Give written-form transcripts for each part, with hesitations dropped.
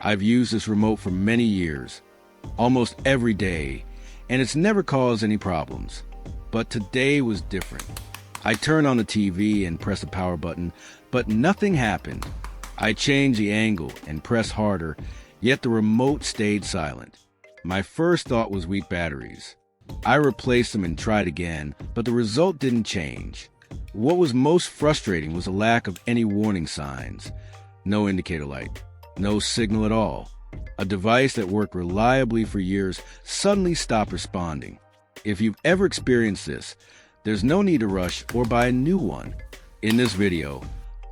I've used this remote for many years, almost every day, and it's never caused any problems. But today was different. I turned on the TV and pressed the power button, but nothing happened. I changed the angle and pressed harder, yet the remote stayed silent. My first thought was weak batteries. I replaced them and tried again, but the result didn't change. What was most frustrating was the lack of any warning signs. No indicator light, no signal at all. A device that worked reliably for years suddenly stopped responding. If you've ever experienced this, there's no need to rush or buy a new one. In this video,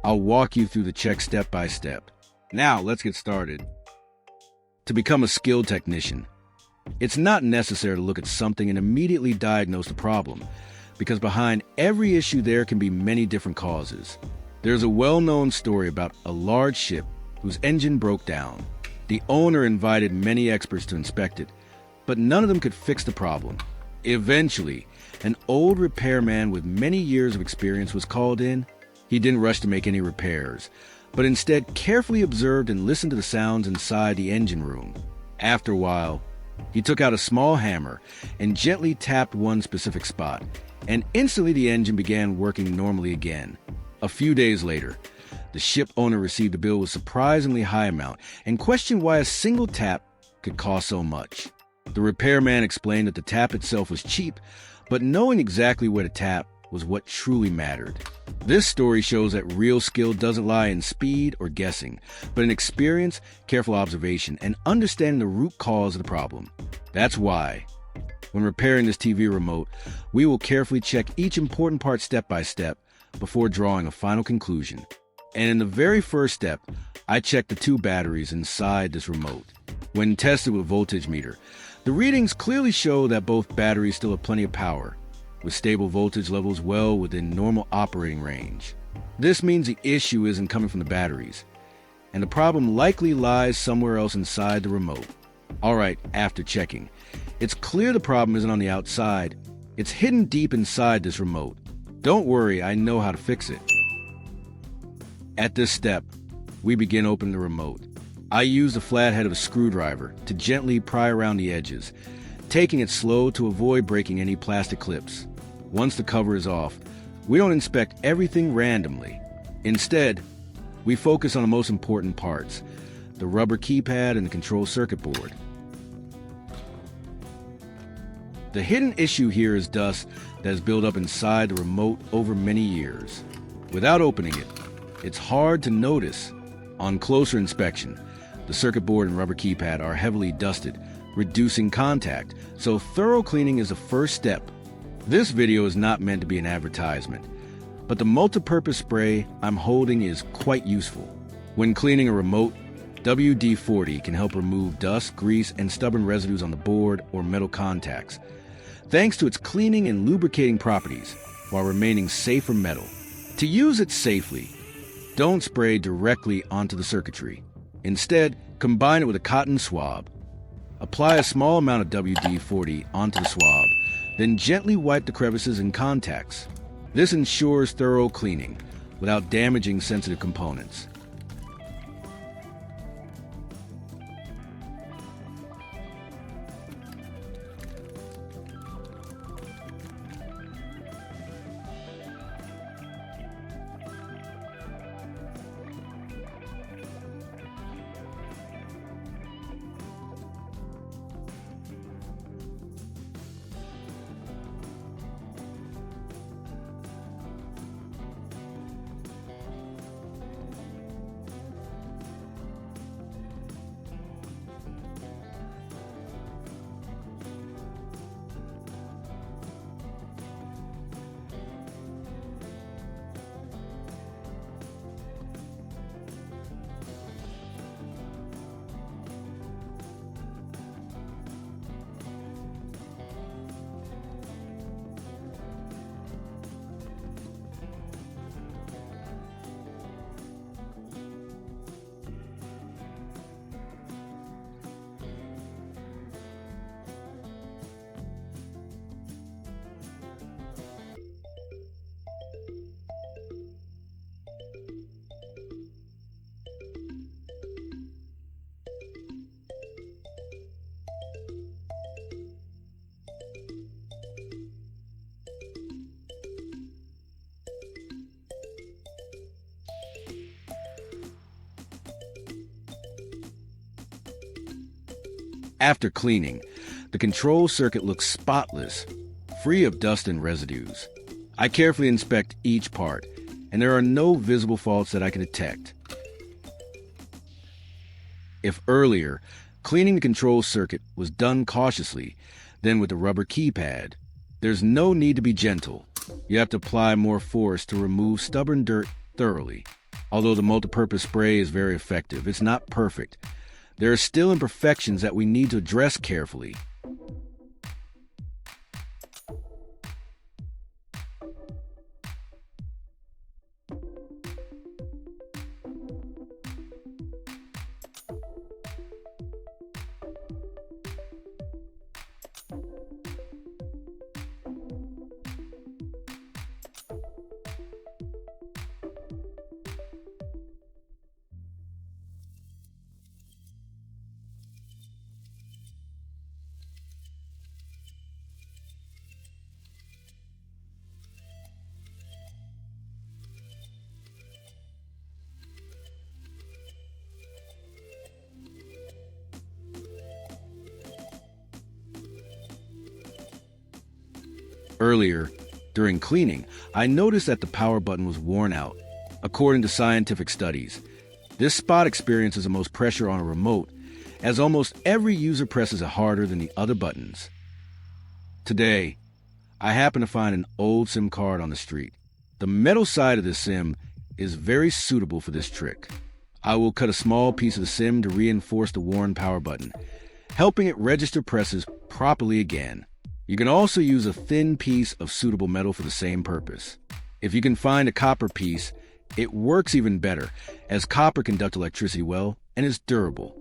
I'll walk you through the check step by step. Now, let's get started. To become a skilled technician, it's not necessary to look at something and immediately diagnose the problem, because behind every issue there can be many different causes. There's a well-known story about a large ship whose engine broke down. The owner invited many experts to inspect it, but none of them could fix the problem. Eventually, an old repairman with many years of experience was called in. He didn't rush to make any repairs, but instead carefully observed and listened to the sounds inside the engine room. After a while, he took out a small hammer and gently tapped one specific spot, and instantly the engine began working normally again. A few days later, the ship owner received a bill with a surprisingly high amount and questioned why a single tap could cost so much. The repairman explained that the tap itself was cheap, but knowing exactly where to tap was what truly mattered. This story shows that real skill doesn't lie in speed or guessing, but in experience, careful observation, and understanding the root cause of the problem. That's why, when repairing this TV remote, we will carefully check each important part step by step before drawing a final conclusion. And in the very first step, I checked the two batteries inside this remote. When tested with a voltage meter, the readings clearly show that both batteries still have plenty of power, with stable voltage levels well within normal operating range. This means the issue isn't coming from the batteries, and the problem likely lies somewhere else inside the remote. Alright, after checking, it's clear the problem isn't on the outside, it's hidden deep inside this remote. Don't worry, I know how to fix it. At this step, we begin opening the remote. I use the flathead of a screwdriver to gently pry around the edges, taking it slow to avoid breaking any plastic clips. Once the cover is off, we don't inspect everything randomly. Instead, we focus on the most important parts, the rubber keypad and the control circuit board. The hidden issue here is dust that has built up inside the remote over many years. Without opening it, it's hard to notice. On closer inspection, the circuit board and rubber keypad are heavily dusted, reducing contact, so thorough cleaning is the first step. This video is not meant to be an advertisement, but the multi-purpose spray I'm holding is quite useful. When cleaning a remote, WD-40 can help remove dust, grease, and stubborn residues on the board or metal contacts, thanks to its cleaning and lubricating properties, while remaining safe from metal. To use it safely, don't spray directly onto the circuitry. Instead, combine it with a cotton swab. Apply a small amount of WD-40 onto the swab, then gently wipe the crevices and contacts. This ensures thorough cleaning without damaging sensitive components. After cleaning, the control circuit looks spotless, free of dust and residues. I carefully inspect each part, and there are no visible faults that I can detect. If earlier, cleaning the control circuit was done cautiously, then with the rubber keypad, there's no need to be gentle. You have to apply more force to remove stubborn dirt thoroughly. Although the multipurpose spray is very effective, it's not perfect. There are still imperfections that we need to address carefully. Earlier, during cleaning, I noticed that the power button was worn out. According to scientific studies, this spot experiences the most pressure on a remote, as almost every user presses it harder than the other buttons. Today, I happen to find an old SIM card on the street. The metal side of the SIM is very suitable for this trick. I will cut a small piece of the SIM to reinforce the worn power button, helping it register presses properly again. You can also use a thin piece of suitable metal for the same purpose. If you can find a copper piece, it works even better, as copper conducts electricity well and is durable.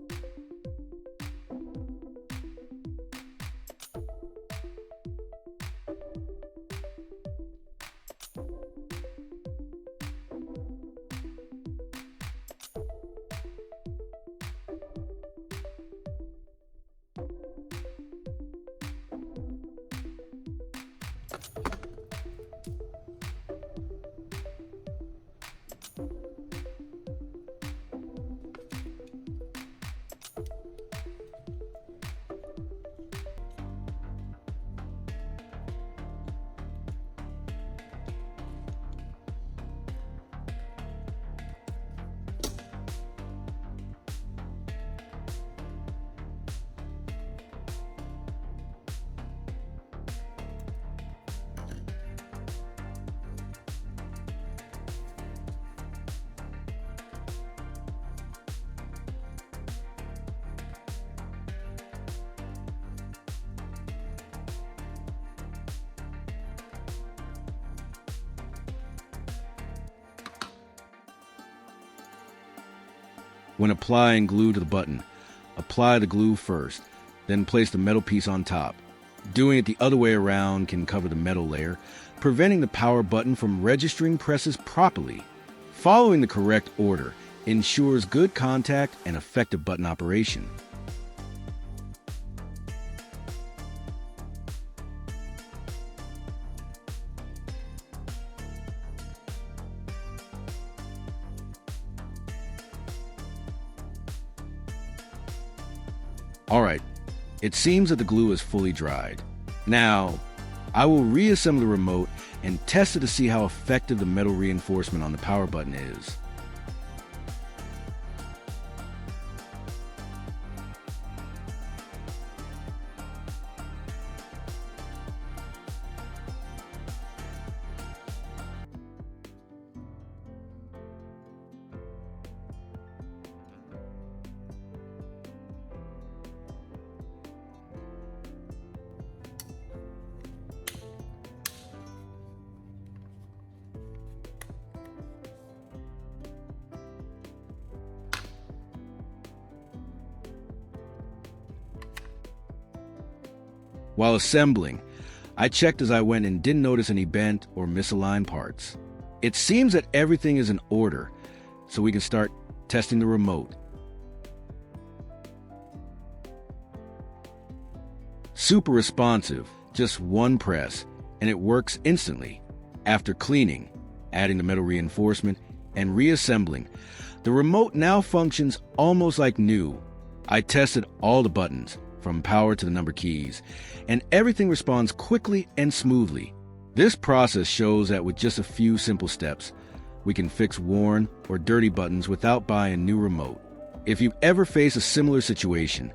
When applying glue to the button, apply the glue first, then place the metal piece on top. Doing it the other way around can cover the metal layer, preventing the power button from registering presses properly. Following the correct order ensures good contact and effective button operation. Alright, it seems that the glue is fully dried. Now, I will reassemble the remote and test it to see how effective the metal reinforcement on the power button is. While assembling, I checked as I went and didn't notice any bent or misaligned parts. It seems that everything is in order, so we can start testing the remote. Super responsive, just one press, and it works instantly. After cleaning, adding the metal reinforcement, and reassembling, the remote now functions almost like new. I tested all the buttons, from power to the number keys, and everything responds quickly and smoothly. This process shows that with just a few simple steps, we can fix worn or dirty buttons without buying a new remote. If you've ever faced a similar situation,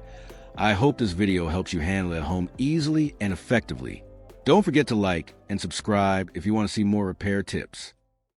I hope this video helps you handle it at home easily and effectively. Don't forget to like and subscribe if you want to see more repair tips.